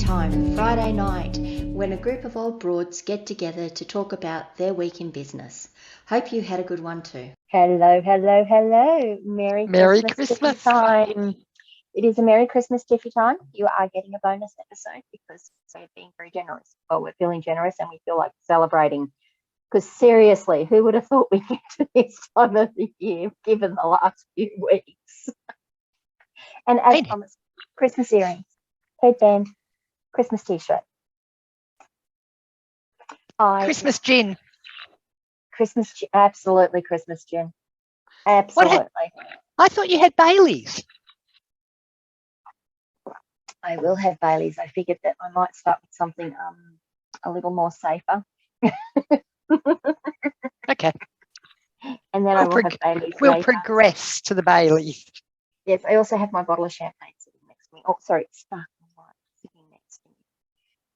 Time, Friday night, when a group of old broads get together to talk about their week in business. Hope you had a good one too. Hello, hello, hello. Merry Christmas, Tiffy time. It is a Merry Christmas, Tiffy time. You are getting a bonus episode because we're being very generous. Well, we're feeling generous and we feel like celebrating. Because seriously, who would have thought we'd get to this time of the year given the last few weeks? And as promised, Christmas earrings, headband, Christmas t-shirt. Christmas gin. Absolutely Christmas gin. Absolutely. I thought you had Baileys. I will have Baileys. I figured that I might start with something a little more safer. Okay. And then I will have Baileys We'll later. progress to the Baileys. Yes, I also have my bottle of champagne sitting next to me. Oh, sorry, it's sparkling wine sitting next to me.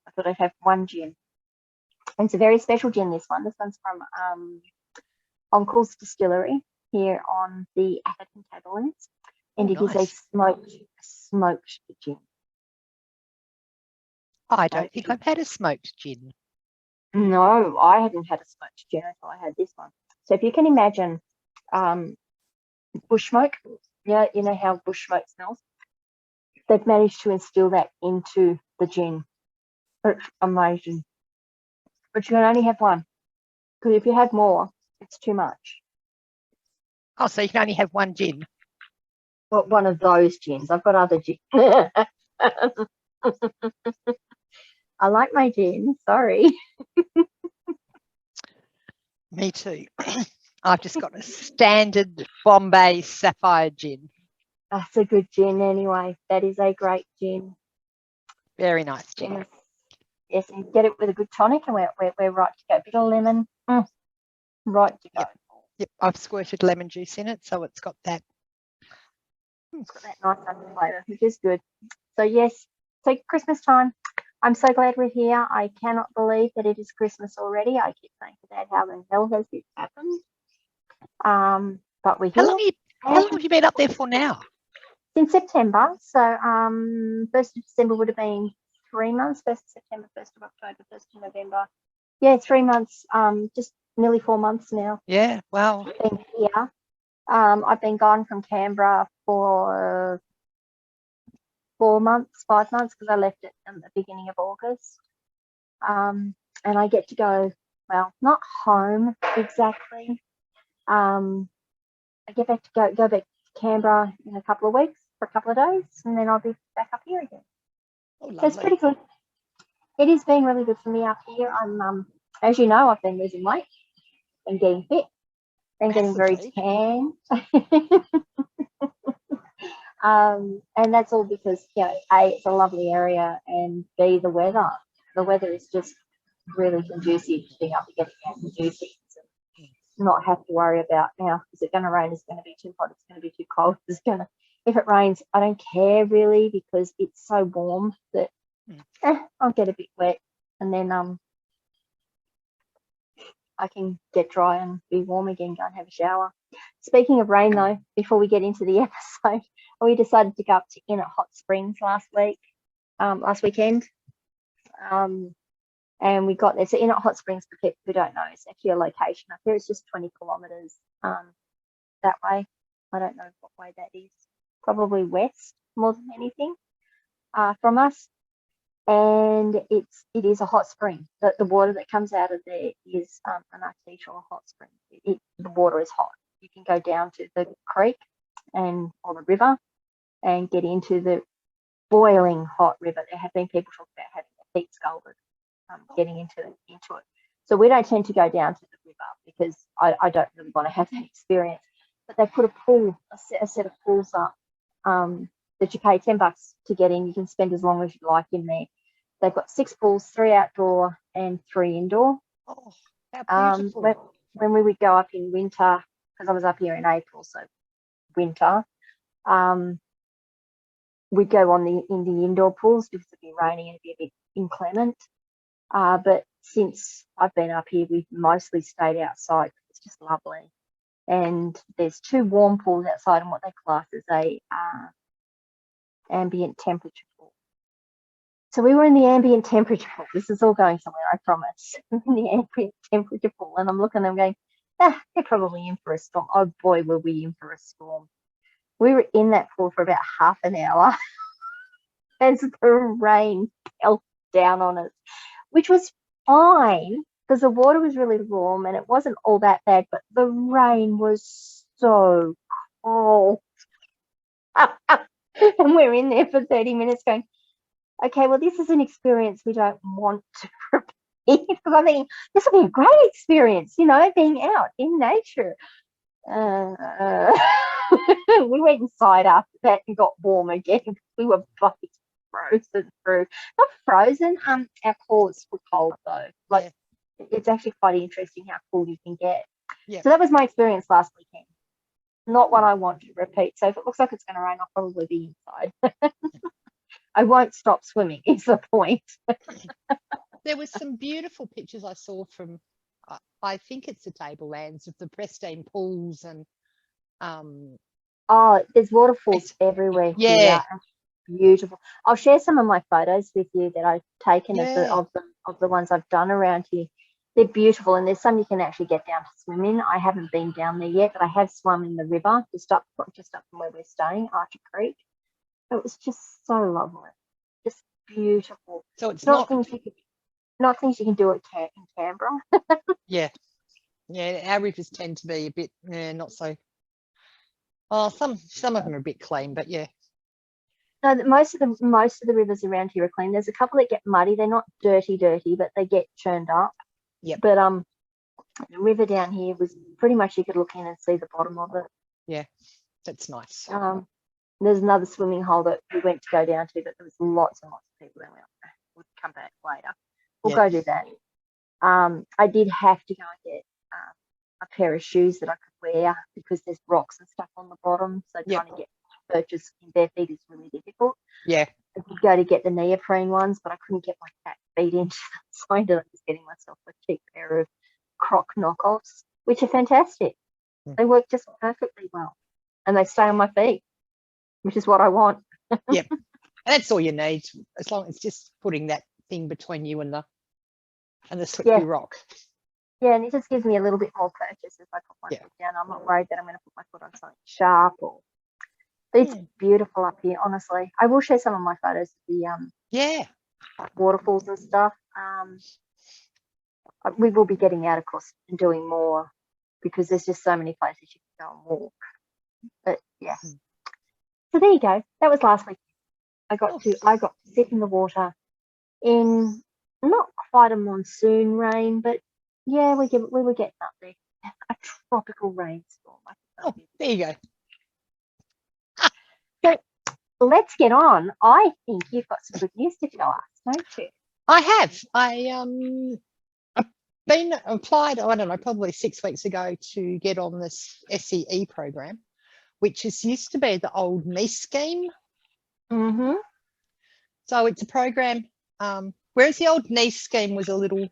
I thought I'd have one gin. And it's a very special gin, this one. This one's from Uncle's Distillery here on the Atherton Tablelands. And it is a smoked gin. I don't think I've had a smoked gin. No, I haven't had a smoked gin until I had this one. So if you can imagine bush smoke, you know how bush smoke smells? They've managed to instill that into the gin. It's amazing. But you can only have one. Because if you have more, it's too much. Oh, so you can only have one gin? Well, one of those gins. I've got other gins. I like my gin, sorry. Me too. I've just got a standard Bombay Sapphire gin. That's a good gin anyway. That is a great gin. Very nice gin. Yes, and get it with a good tonic and we're right to go. A bit of lemon, right to go. Yep, I've squirted lemon juice in it, so it's got that. It's got that nice flavour, which is good. So yes, so Christmas time. I'm so glad we're here. I cannot believe that it is Christmas already. I keep saying to Dad, how the hell has this happened? But we're here. How long have you been up there for now? Since September. So 1st of December would have been 3 months. 1st of September, 1st of October, 1st of November. Yeah, 3 months. Just nearly 4 months now. Yeah, wow. I've been here. I've been gone from Canberra for 4 months, 5 months, because I left it in the beginning of August. And I get to go, well, not home exactly. I get back to go back to Canberra in a couple of weeks for a couple of days, and then I'll be back up here again. Oh, so it's pretty good. It is being really good for me up here. I'm, as you know, I've been losing weight and getting fit and getting very tan. And that's all because, A, it's a lovely area, and B, the weather. The weather is just really conducive to being able to get out and do things and not have to worry about, now, is it going to rain? Is it going to be too hot? It's going to be too cold. If it rains, I don't care really, because it's so warm that I'll get a bit wet, and then I can get dry and be warm again, go and have a shower. Speaking of rain though, before we get into the episode, we decided to go up to Inner Hot Springs last weekend. And we got there. So Inner Hot Springs, for people who don't know, is actually a location up here. It's just 20 kilometres that way. I don't know what way that is. Probably west more than anything from us. And it is a hot spring. The water that comes out of there is an artificial hot spring. The water is hot. You can go down to the creek or the river and get into the boiling hot river. There have been people talking about having their feet scalded getting into it. So we don't tend to go down to the river because I don't really want to have that experience. But they put a set of pools up that you pay $10 to get in. You can spend as long as you like in there. They've got 6 pools, 3 outdoor and 3 indoor. Oh, how beautiful. When we would go up in winter, because I was up here in April, so winter, we'd go in the indoor pools because it'd be raining and it'd be a bit inclement. But since I've been up here, we've mostly stayed outside. It's just lovely. And there's 2 warm pools outside, and what they class as a ambient temperature pool. So we were in the ambient temperature pool. This is all going somewhere, I promise. In the ambient temperature pool, and I'm looking at them going, they're probably in for a storm. Oh boy, were we in for a storm. We were in that pool for about half an hour as the rain pelted down on us, which was fine because the water was really warm and it wasn't all that bad, but the rain was so cold. And we're in there for 30 minutes going, okay, well, this is an experience we don't want to repeat. Because I mean, this will be a great experience, you know, being out in nature. We went inside after that and got warm again. We were both frozen through. Not frozen. Our claws were cold though. Like it's actually quite interesting how cool you can get. Yeah. So that was my experience last weekend. Not what I want to repeat. So if it looks like it's going to rain, I'll probably be inside. I won't stop swimming is the point. There was some beautiful pictures I saw from, I think it's the Tablelands, of the pristine pools and oh, there's waterfalls everywhere. Yeah. Here. Beautiful. I'll share some of my photos with you that I've taken of the ones I've done around here. They're beautiful, and there's some you can actually get down to swim in. I haven't been down there yet, but I have swum in the river just up from where we're staying, Archer Creek. It was just so lovely, just beautiful. So it's not things you can do in Canberra. Yeah, our rivers tend to be a bit not so. Oh, some of them are a bit clean, but yeah. No, most of the rivers around here are clean. There's a couple that get muddy. They're not dirty, but they get churned up. Yeah. But the river down here was pretty much you could look in and see the bottom of it. Yeah, that's nice. There's another swimming hole that we went to go down to, but there was lots and lots of people there. We'll come back later. We'll go do that. I did have to go and get a pair of shoes that I could wear because there's rocks and stuff on the bottom. So trying to get purchase in bare feet is really difficult. Yeah. I did go to get the neoprene ones, but I couldn't get my fat feet into them. So I ended up just getting myself a cheap pair of Croc knockoffs, which are fantastic. They work just perfectly well. And they stay on my feet, which is what I want. Yep. And that's all you need, as long as it's just putting that thing between you and the slippery rock. Yeah, and it just gives me a little bit more purchase if I put my foot down. I'm not worried that I'm going to put my foot on something sharp but it's beautiful up here, honestly. I will share some of my photos of the waterfalls and stuff. We will be getting out, of course, and doing more because there's just so many places you can go and walk. But yeah. So there you go. That was last week. I got to sit in the water in not quite a monsoon rain, but yeah, we were getting up there. A tropical rainstorm. Oh, there you go. So let's get on. I think you've got some good news to tell us, don't you? I have. I've been applied, I don't know, probably 6 weeks ago to get on this SEE program, which used to be the old NEIS scheme. Mm-hmm. So it's a program, whereas the old NEIS scheme was a little,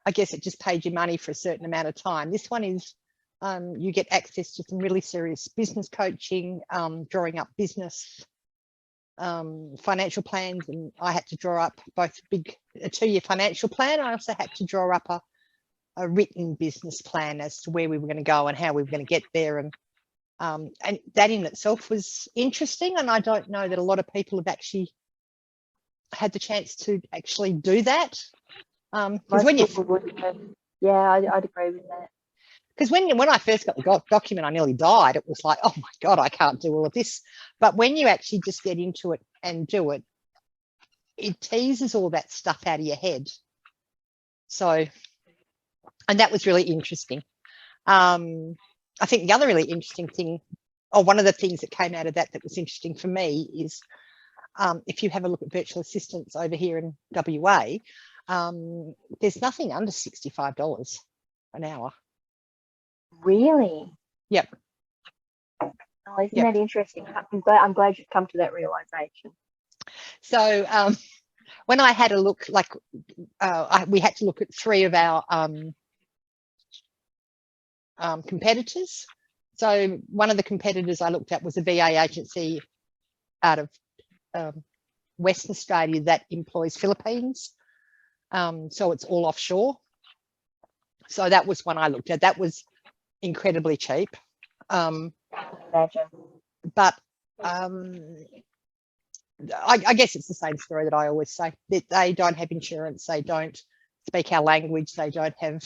I guess it just paid you money for a certain amount of time. This one is you get access to some really serious business coaching, drawing up business financial plans, and I had to draw up both a 2-year financial plan. I also had to draw up a written business plan as to where we were going to go and how we were going to get there, and that in itself was interesting. And I don't know that a lot of people have actually had the chance to actually do that. Because when I'd agree with that. Because when I first got the document, I nearly died. It was like, oh my God, I can't do all of this. But when you actually just get into it and do it, it teases all that stuff out of your head. So, and that was really interesting. I think the other really interesting thing, or one of the things that came out of that was interesting for me is if you have a look at virtual assistants over here in WA, there's nothing under $65 an hour. Really? Yep. Oh, isn't that interesting? I'm glad you've come to that realization. So when I had a look, we had to look at 3 of our competitors. So one of the competitors I looked at was a VA agency out of Western Australia that employs Philippines. So it's all offshore. So that was one I looked at. That was incredibly cheap. Imagine. But I guess it's the same story that I always say, that they don't have insurance, they don't speak our language, they don't have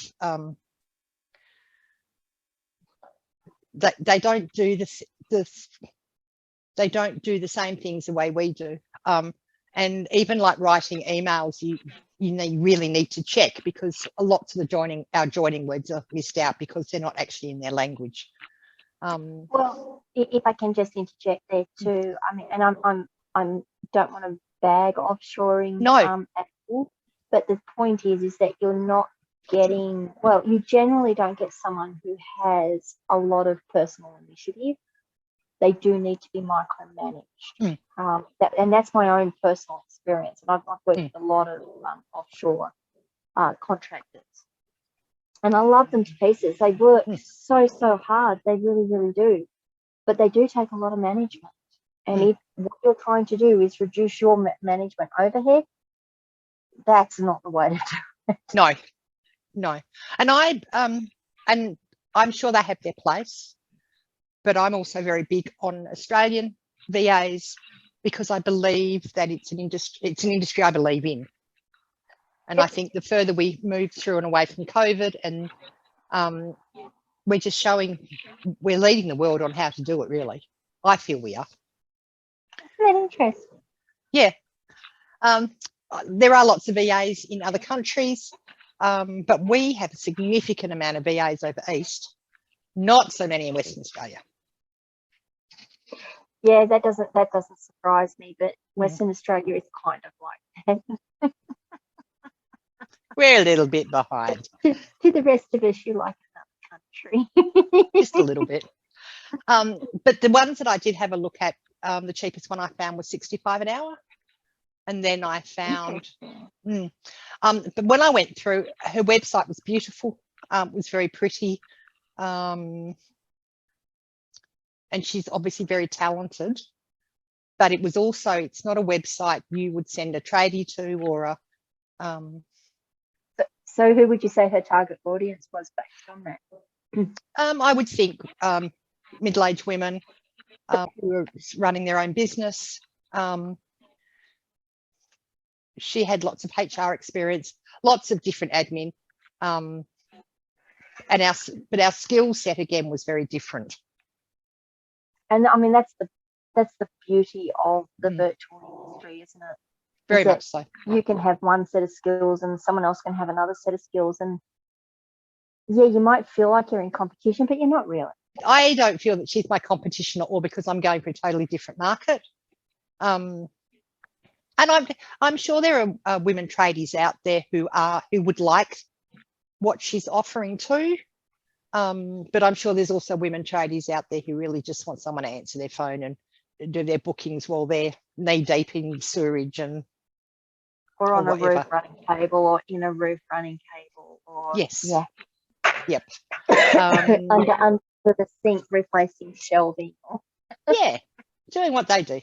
they don't do they don't do the same things the way we do. And even like writing emails, you really need to check, because lots of our joining words are missed out because they're not actually in their language. Well, if I can just interject there too, I mean, and I'm don't want to bag offshoring No. at all, but the point is that you're not getting, well, you generally don't get someone who has a lot of personal initiative. They do need to be micromanaged. And that's my own personal experience. And I've worked with a lot of offshore contractors. And I love them to pieces. They work so hard. They really, really do. But they do take a lot of management. And if what you're trying to do is reduce your management overhead, that's not the way to do it. No. And I'm sure they have their place, but I'm also very big on Australian VAs, because I believe that it's an industry I believe in. And I think the further we move through and away from COVID, and we're just showing we're leading the world on how to do it, really. I feel we are. Isn't that interesting? Yeah. There are lots of VAs in other countries, but we have a significant amount of VAs over East, not so many in Western Australia. Yeah, that doesn't surprise me, but Western Australia is kind of like that. We're a little bit behind. To the rest of us, you like another country. Just a little bit. But the ones that I did have a look at, the cheapest one I found was $65 an hour. And then I found, but when I went through, her website was beautiful, was very pretty. And she's obviously very talented, but it was also, it's not a website you would send a tradie to, or a, So who would you say her target audience was based on that? I would think middle-aged women who are running their own business. She had lots of HR experience, lots of different admin, but our skill set again was very different. And I mean, that's the beauty of the virtual industry, isn't it? Very much so. You can have one set of skills and someone else can have another set of skills, and yeah, you might feel like you're in competition, but you're not really. I don't feel that she's my competition at all, because I'm going for a totally different market. And I'm sure there are women tradies out there who would like what she's offering too. But I'm sure there's also women tradies out there who really just want someone to answer their phone and do their bookings while they're knee deep in sewerage or on a roof running cable, or in a roof running cable, or yes, yeah, yep, under the sink replacing shelving. Yeah, doing what they do.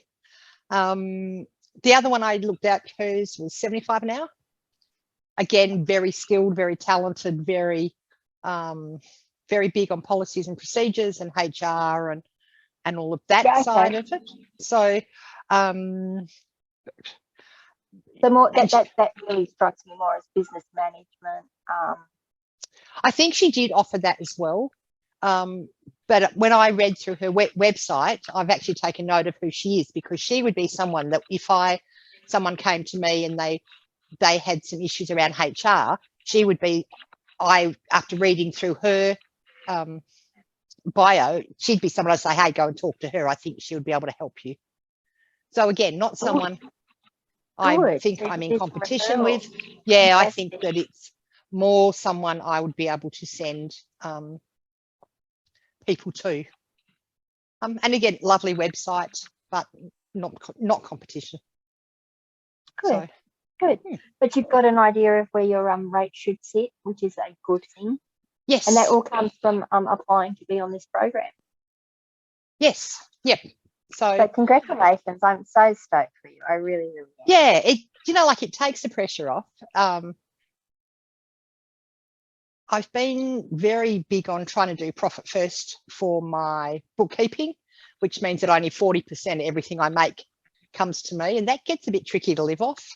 The other one I looked at, hers was $75 an hour. Again, very skilled, very talented, very big on policies and procedures and HR and all of that side of it. So the more that really strikes me more as business management. I think she did offer that as well. But when I read through her website, I've actually taken note of who she is, because she would be someone that if someone came to me and they had some issues around HR, she would be, after reading through her bio, she'd be someone I'd say, hey, go and talk to her. I think she would be able to help you. So again, not someone I think I'm in competition with. Yeah, I think that it's more someone I would be able to send people to. And again, lovely website, but not competition. Good, good. But you've got an idea of where your rate should sit, which is a good thing. Yes. And that all comes from applying to be on this program. Yes. Yep. So But congratulations. I'm so stoked for you. I really, really am. yeah, it takes the pressure off. I've been very big on trying to do profit first for my bookkeeping, which means that only 40% of everything I make comes to me, and that gets a bit tricky to live off,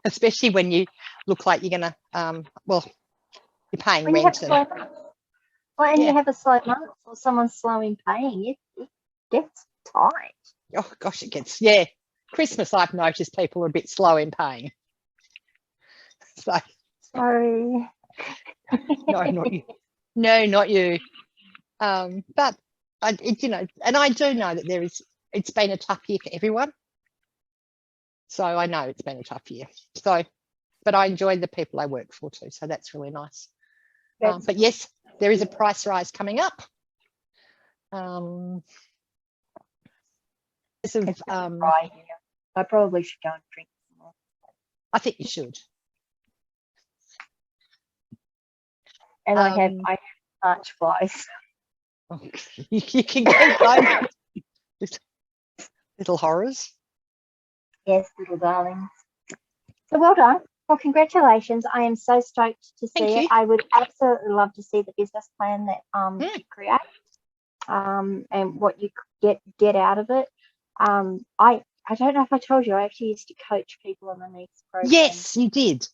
especially when you look like you're going to, you're paying When you have rent. slow months, and Yeah. you have a slow month or someone's slow in paying, it gets tight. Oh, gosh, it gets, yeah. Christmas, I've noticed people are a bit slow in paying. So, Sorry. no, not you. No, not you. But and I do know that it's been a tough year for everyone. So I know it's been a tough year. So, but I enjoy the people I work for too. So that's really nice. But yes, there is a price rise coming up. I probably should go and drink some more. I think you should. And I have March flies. Oh, you can keep those little horrors. Yes, little darlings. So well done. Well, congratulations. I am so stoked to see it. I would absolutely love to see the business plan that you create, and what you get out of it. I don't know if I told you, I actually used to coach people on the NEATS program. Yes, you did.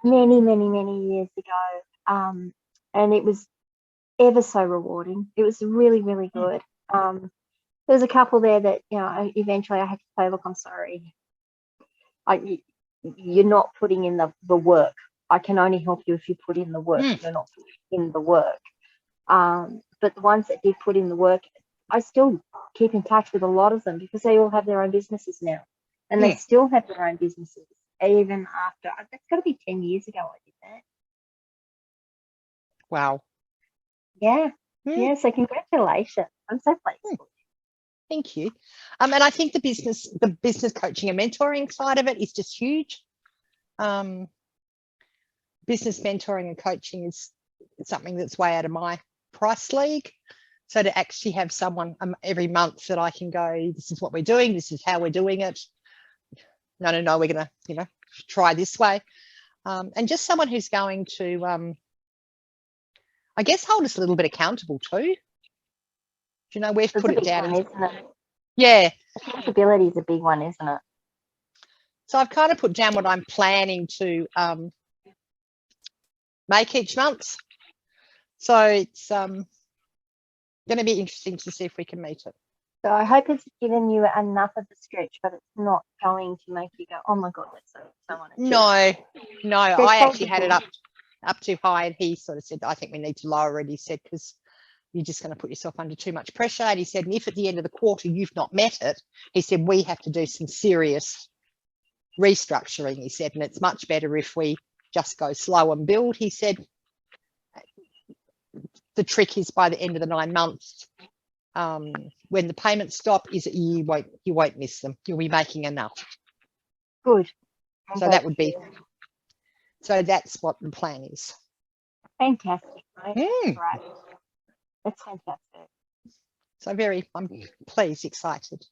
Many, many, many years ago. And it was ever so rewarding. It was really, really good. There was a couple there that, eventually I had to say, look, I'm sorry. You're not putting in the work. I can only help you if you put in the work. You're not putting in the work. But the ones that did put in the work, I still keep in touch with a lot of them because they all have their own businesses now. And they still have their own businesses even after. That's got to be 10 years ago I did that. Wow. Yeah. Yeah. So congratulations. I'm so pleased. Thank you. And I think the business coaching and mentoring side of it is just huge. Business mentoring and coaching is something that's way out of my price league. So to actually have someone every month that I can go, this is what we're doing, this is how we're doing it. No, we're going to, try this way. And just someone who's going to, I guess, hold us a little bit accountable too. We've put it down. Isn't it? Yeah. Accountability is a big one, isn't it? So I've kind of put down what I'm planning to make each month. So it's going to be interesting to see if we can meet it. So I hope it's given you enough of a stretch, but it's not going to make you go, oh my God, that's so unachievable. No, I actually had it up too high, and he sort of said, I think we need to lower it. He said, because you're just going to put yourself under too much pressure. And he said, and if at the end of the quarter you've not met it, he said, we have to do some serious restructuring. He said, and it's much better if we just go slow and build. He said, the trick is by the end of the 9 months, when the payments stop, is that you won't miss them. You'll be making enough. Good. So that would be. So that's what the plan is. Fantastic. Right? Right. That's fantastic. So I'm pleased, excited.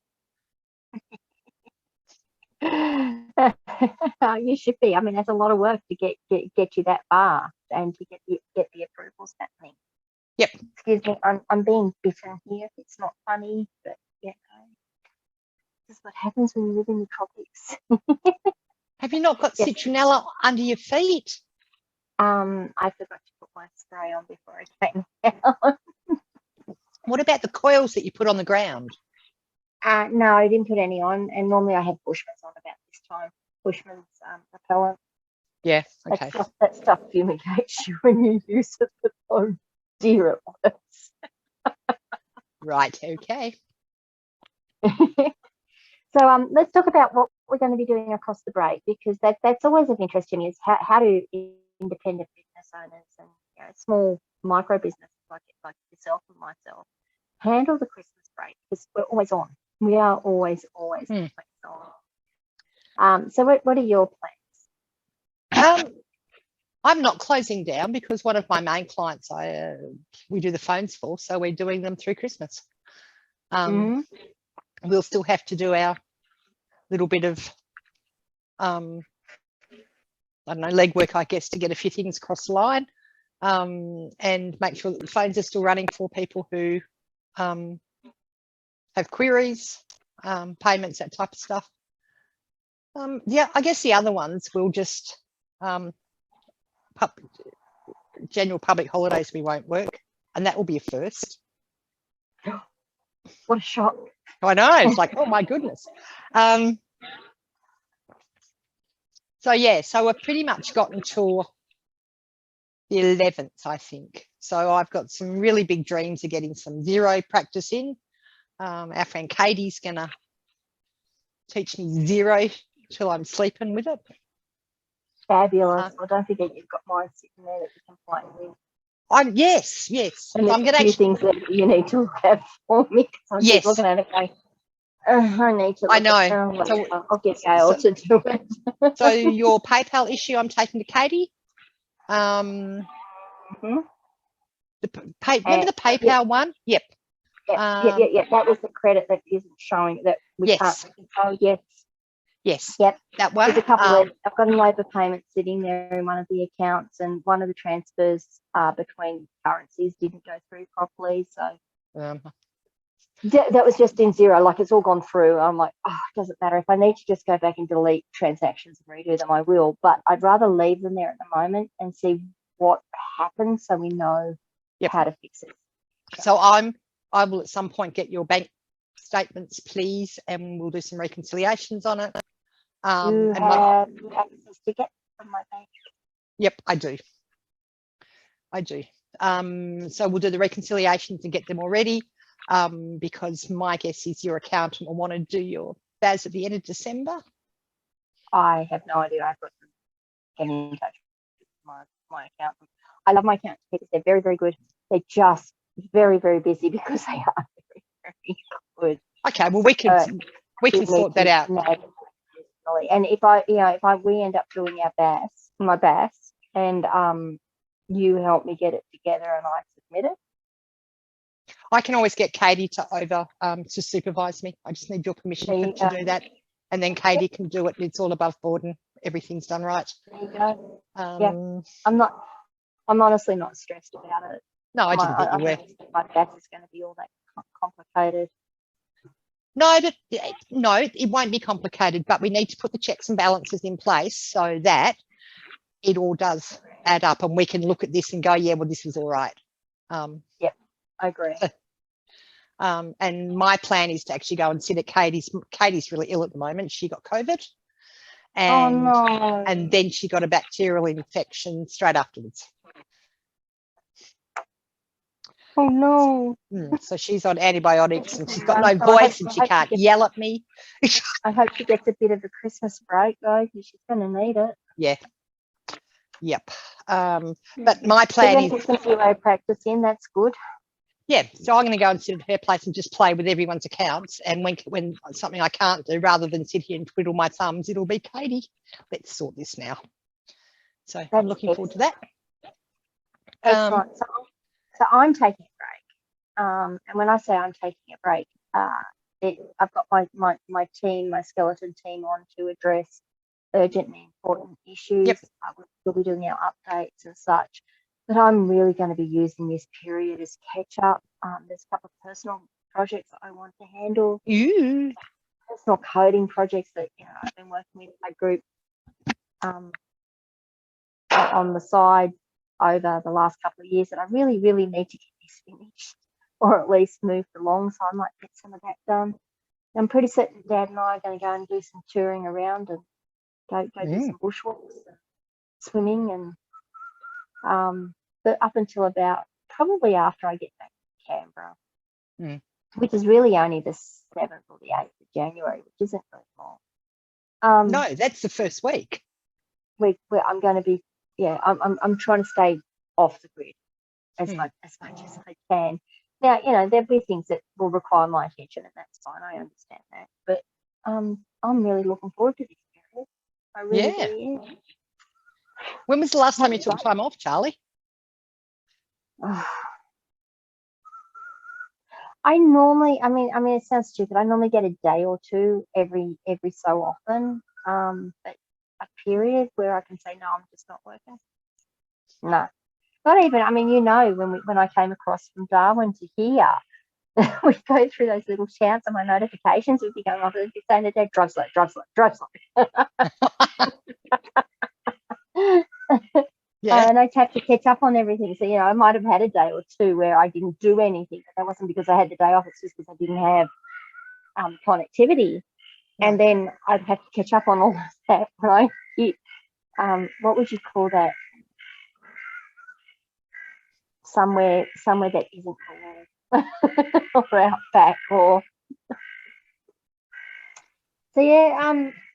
You should be. I mean, there's a lot of work to get you that far and to get the approvals happening. Yep. Excuse me, I'm being bitten here. It's not funny, but this is what happens when you live in the tropics. Have you not got citronella under your feet? I forgot to put my spray on before I came down. What about the coils that you put on the ground? No, I didn't put any on, and normally I have Bushman's on about this time. Bushman's repellent. Yeah, okay. That stuff fumigates you when you use it. Oh dear, it works. Right, okay. So let's talk about what we're going to be doing across the break, because that's always of interest to me, is how do independent business owners and small micro businesses like yourself and myself handle the Christmas break, because we're always on. We are always on. So what are your plans? I'm not closing down, because one of my main clients we do the phones for, so we're doing them through Christmas. We'll still have to do our little bit of, I don't know, legwork, I guess, to get a few things across the line, and make sure that the phones are still running for people who have queries, payments, that type of stuff. Yeah, I guess the other ones will just, general public holidays we won't work, and that will be a first. What a shock. I know, it's like, oh my goodness. So yeah, so we've pretty much gotten to the 11th, I think. So I've got some really big dreams of getting some zero practice in. Our friend Katie's gonna teach me zero till I'm sleeping with it. Fabulous. Well, don't forget you've got mine sitting there that you can play with. Yes. And So I'm there's going a few things that you need to look at for me. I keep looking at it going, I need to look I know. at it. So, I'll get Gail to do it. So your PayPal issue, I'm taking to Katie. Mm-hmm. Remember the PayPal one? Yep. Yeah. That was the credit that isn't showing that we Yes. can't. Oh, yes. Yes. Yep. That one. There's a couple of, I've got an overpayment sitting there in one of the accounts, and one of the transfers between currencies didn't go through properly. So that was just in zero, like it's all gone through. I'm like, oh, it doesn't matter. If I need to just go back and delete transactions and redo them, I will. But I'd rather leave them there at the moment and see what happens so we know how to fix it. So I will at some point get your bank statements, please, and we'll do some reconciliations on it. You have access to get from my bank? Yep, I do. So we'll do the reconciliations and get them already, because my guess is your accountant will want to do your BAS at the end of December. I have no idea. I've got to get in touch with my accountant. I love my accountants because they're very, very good. They're just very, very busy because they are very, very good. Okay, well we can sort that out. And if we end up doing my BAS, and you help me get it together and I submit it. I can always get Katie to supervise me. I just need your permission to do that, and then Katie can do it. It's all above board and everything's done right. There you go. I'm honestly not stressed about it. No, I didn't think you were. My BAS is going to be all that complicated. No, it won't be complicated, but we need to put the checks and balances in place so that it all does add up and we can look at this and go, yeah, well, this is all right. Yep, I agree. And my plan is to actually go and sit at Katie's. Katie's really ill at the moment. She got COVID. And then she got a bacterial infection straight afterwards. Oh no. So she's on antibiotics and she's got no voice and she can't yell at me. I hope she gets a bit of a Christmas break though, because she's going to need it. Yeah. Yep. But my plan is get some zero practice in. That's good. Yeah. So I'm going to go and sit at her place and just play with everyone's accounts. And when something I can't do, rather than sit here and twiddle my thumbs, it'll be Katie. Let's sort this now. So I'm looking forward to that. Excellent. So I'm taking a break. And when I say I'm taking a break, I've got my team, my skeleton team on to address urgent and important issues. Yep. We'll be doing our updates and such. But I'm really going to be using this period as catch up. There's a couple of personal projects that I want to handle. Personal coding projects that I've been working with my group on the side over the last couple of years, and I really, really need to get this finished or at least moved along, so I might get some of that done. I'm pretty certain Dad and I are going to go and do some touring around and go do some bushwalks and swimming, and but up until about probably after I get back to Canberra, which is really only the 7th or the 8th of January, which isn't very long. No, that's the first week. I'm going to be, I'm trying to stay off the grid as much as I can. Now, there'll be things that will require my attention, and that's fine. I understand that, but I'm really looking forward to this period. I really am. When was the last time you took time off, Charlie? I normally, it sounds stupid. I normally get a day or two every so often. But a period where I can say, no, I'm just not working. No, not even. I mean, when I came across from Darwin to here, we'd go through those little towns and my notifications would be going off. It'd be saying the day, drive slow, drive slow, drive slow. Yeah. And I'd have to catch up on everything. So, I might have had a day or two where I didn't do anything, but that wasn't because I had the day off. It's just because I didn't have connectivity. Yeah. And then I'd have to catch up on all of that when I hit, what would you call that? Somewhere that isn't or outback or. So yeah,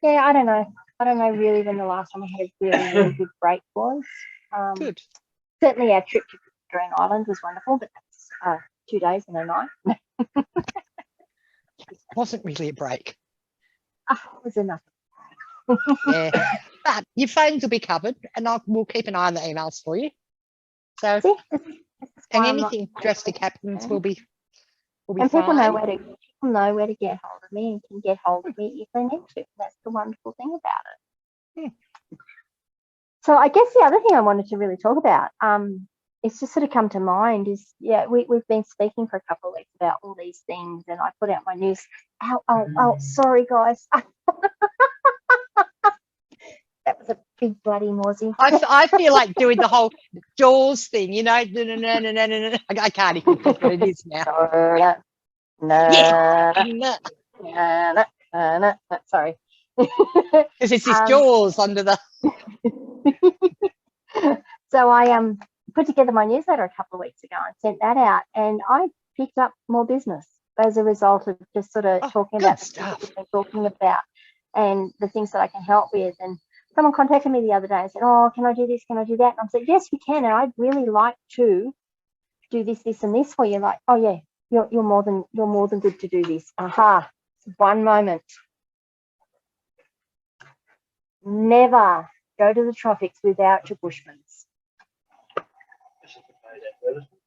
I don't know really when the last time I had a really, really good break was. Good. Certainly our trip to Green Island was wonderful, but that's 2 days and a night. It wasn't really a break. It was enough. Yeah. But your phones will be covered and we'll keep an eye on the emails for you. So See, and anything drastic happens, we'll be and fine. people know where to get hold of me and can get hold of me if they need to. That's the wonderful thing about it. So I guess the other thing I wanted to really talk about, it's just sort of come to mind is, we've been speaking for a couple of weeks about all these things, and I put out my news. Oh, sorry guys. That was a big bloody mozzie. I feel like doing the whole Jaws thing, I can't even think what it is now. Sorry. Because it's this Jaws under the. So I put together my newsletter a couple of weeks ago and sent that out, and I picked up more business as a result of just sort of talking about the stuff we've been talking about and the things that I can help with. And someone contacted me the other day and said, "Oh, can I do this? Can I do that?" And I said, "Yes, you can, and I'd really like to do this, this, and this for you." Like, "Oh yeah, you're more than good to do this." One moment. Never go to the tropics without your Bushmans.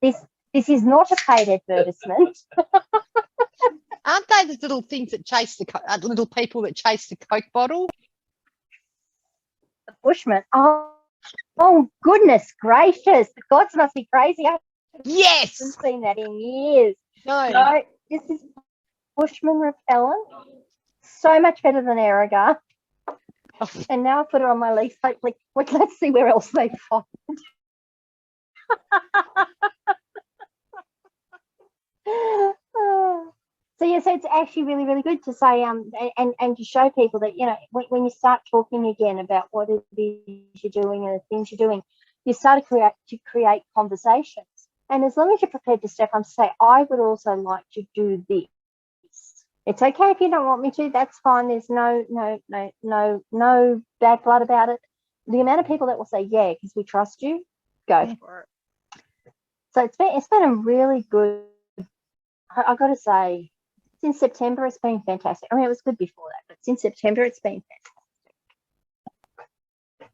This is not a paid advertisement. Aren't they the little things that chase the little people that chase the Coke bottle? The Bushman. Oh goodness gracious! The gods must be crazy. I haven't seen that in years. No, this is Bushman repellent. So much better than Aerogard. And now I put it on my leaf. Hopefully, let's see where else they find. So it's actually really, really good to say and to show people that when you start talking again about what it is you're doing and the things you're doing, you start to create conversations. And as long as you're prepared to step on and say, I would also like to do this. It's okay if you don't want me to. That's fine. There's no bad blood about it. The amount of people that will say, yeah, because we trust you, go for it. So it's been a really good. I've got to say, since September, it's been fantastic. I mean, it was good before that, but since September, it's been fantastic.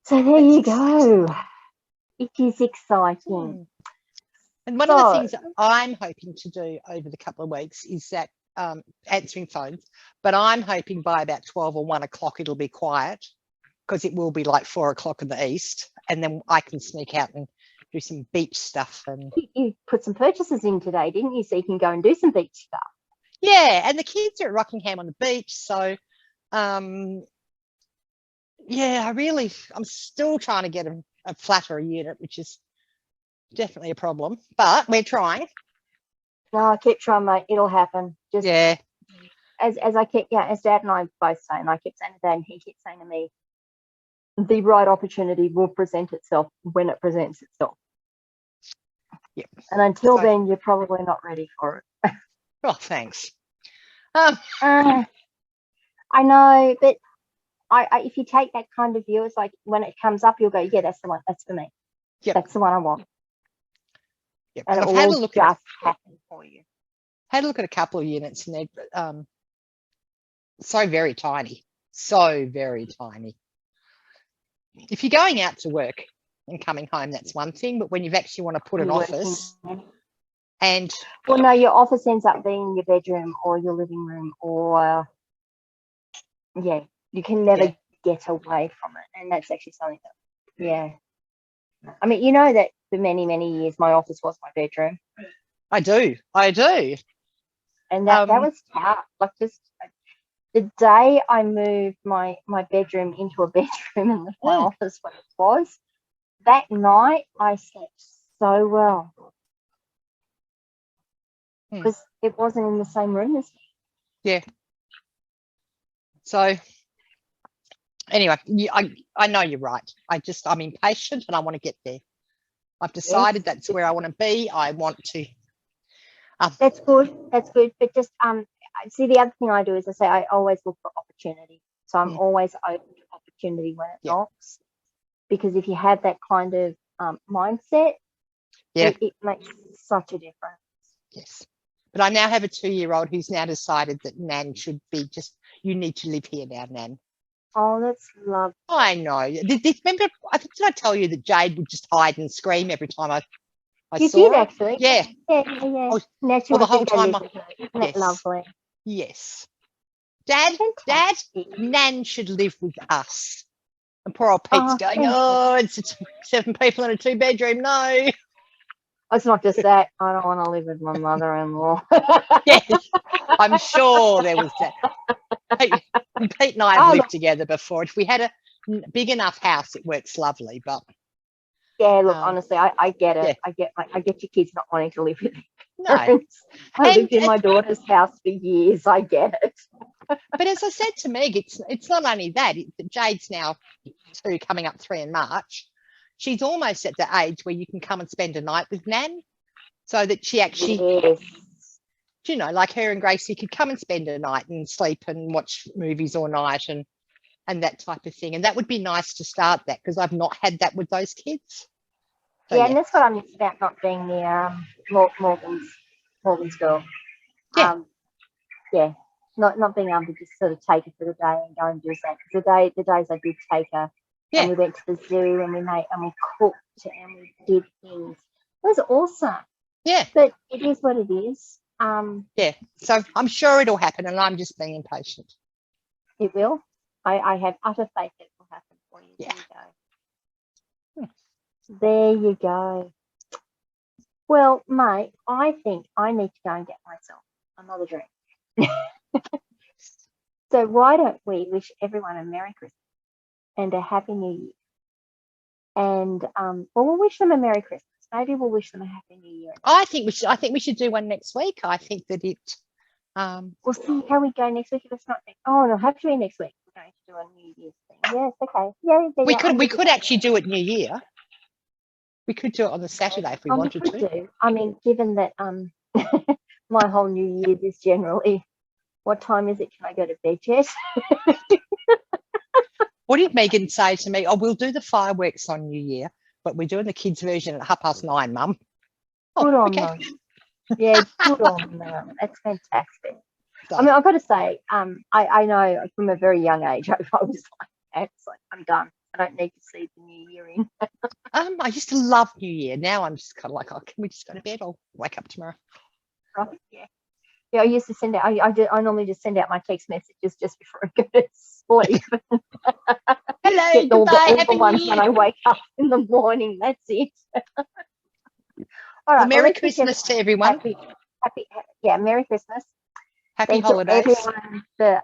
So there you go. It is exciting. And one of the things that I'm hoping to do over the couple of weeks is that answering phones, but I'm hoping by about 12 or 1 o'clock it'll be quiet, because it will be like 4 o'clock in the east, and then I can sneak out and do some beach stuff. And you put some purchases in today, didn't you? So you can go and do some beach stuff. Yeah, and the kids are at Rockingham on the beach, so I'm still trying to get a flatter unit, which is definitely a problem, but we're trying. No, keep trying, mate. It'll happen. Just as I kept, as Dad and I both saying, I kept saying to Dad, and he kept saying to me, the right opportunity will present itself when it presents itself. Yep. And until then, you're probably not ready for it. Oh, thanks. I know, but I if you take that kind of view, it's like when it comes up, you'll go, yeah, that's the one. That's for me. Yep. That's the one I want. Yep. And I've it had will a look just happen for you. Had a look at a couple of units, and they're so very tiny. So very tiny. If you're going out to work and coming home, that's one thing. But when you actually want to put an office, And Well, no, your office ends up being your bedroom or your living room, or yeah, you can never get away from it, and that's actually something that, yeah. I mean, you know that for many, many years, my office was my bedroom, I do. and that was tough. Like, just the day I moved my bedroom into a bedroom and left my office where it was, that night I slept so well because it wasn't in the same room as me. Yeah. So anyway, I know you're right. I'm impatient and I want to get there. I've decided that's where I want to be. I want to. That's good. But just see, the other thing I do is I say I always look for opportunity. So I'm always open to opportunity when it knocks, because if you have that kind of mindset, it makes such a difference. Yes. But I now have a 2-year-old who's now decided that Nan should be you need to live here now, Nan. Oh, that's lovely. I know. Remember, did I tell you that Jade would just hide and scream every time I you saw did her? actually. Yeah. Yeah. Well, the whole time. Isn't that lovely? Yes. Dad, Nan should live with us. And poor old Pete's going, it's 7 people in a 2-bedroom. No. It's not just that. I don't want to live with my mother-in-law. Yes, I'm sure there was that. Pete and I have lived together before. If we had a big enough house, it works lovely. But yeah, look, honestly, I get it. Yeah. I get your kids not wanting to live with their no. parents. I lived in my daughter's house for years. I get it. But as I said to Meg, it's not only that. Jade's now 2, coming up 3 in March. She's almost at the age where you can come and spend a night with Nan, so that she actually, you know, like her and Gracie could come and spend a night and sleep and watch movies all night and that type of thing. And that would be nice to start that, because I've not had that with those kids. So, and that's what I miss about not being near Morgan's girl. Not being able to just sort of take her for the day and go and do something. The days I did take her, and we went to the zoo and we cooked and we did things. It was awesome. Yeah. But it is what it is. So I'm sure it'll happen, and I'm just being impatient. It will. I have utter faith that it will happen for you. Yeah. There you go. Well, mate, I think I need to go and get myself another drink. So why don't we wish everyone a Merry Christmas and a Happy New Year? And we'll wish them a Merry Christmas. Maybe we'll wish them a Happy New Year. I think we should do one next week. I think that it. We'll see how we go next week. If it's not next. Oh, it'll have to be next week. We're going to do a New Year's thing. Yes, okay. Yeah. We could actually do it New Year. We could do it on the Saturday if we wanted to. I mean, given that my whole New Year's is generally, what time is it? Can I go to bed yet? What did Megan say to me? Oh, we'll do the fireworks on New Year, but we're doing the kids' version at 9:30, Mum. Good on them. Yeah, good on them. That's fantastic. So, I mean, I've got to say, I know from a very young age, I was like, it's like, I'm done. I don't need to see the new year in. I used to love New Year. Now I'm just kind of like, oh, can we just go to bed? I'll wake up tomorrow. Right? Yeah. I used to send out. I normally just send out my text messages just before I go to sleep. Hello, all goodbye, the ones when I wake up in the morning. That's it. All right. Well, Merry Christmas to everyone. Merry Christmas. Happy holidays. Thank you everyone for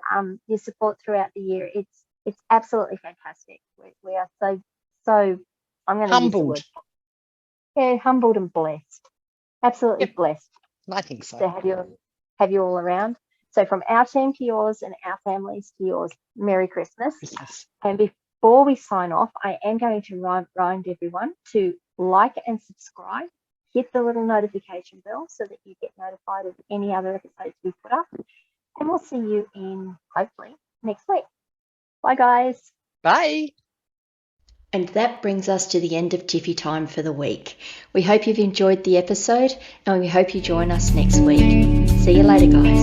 your support throughout the year. It's absolutely fantastic. We are so I'm going to humbled. Use the word. Yeah, humbled and blessed. Absolutely blessed. I think so. To have you all around. So from our team to yours and our families to yours, Merry Christmas. And before we sign off, I am going to remind everyone to like and subscribe. Hit the little notification bell so that you get notified of any other episodes we put up. And we'll see you in, hopefully, next week. Bye, guys. Bye. And that brings us to the end of Tiffy time for the week. We hope you've enjoyed the episode, and we hope you join us next week. See you later, guys.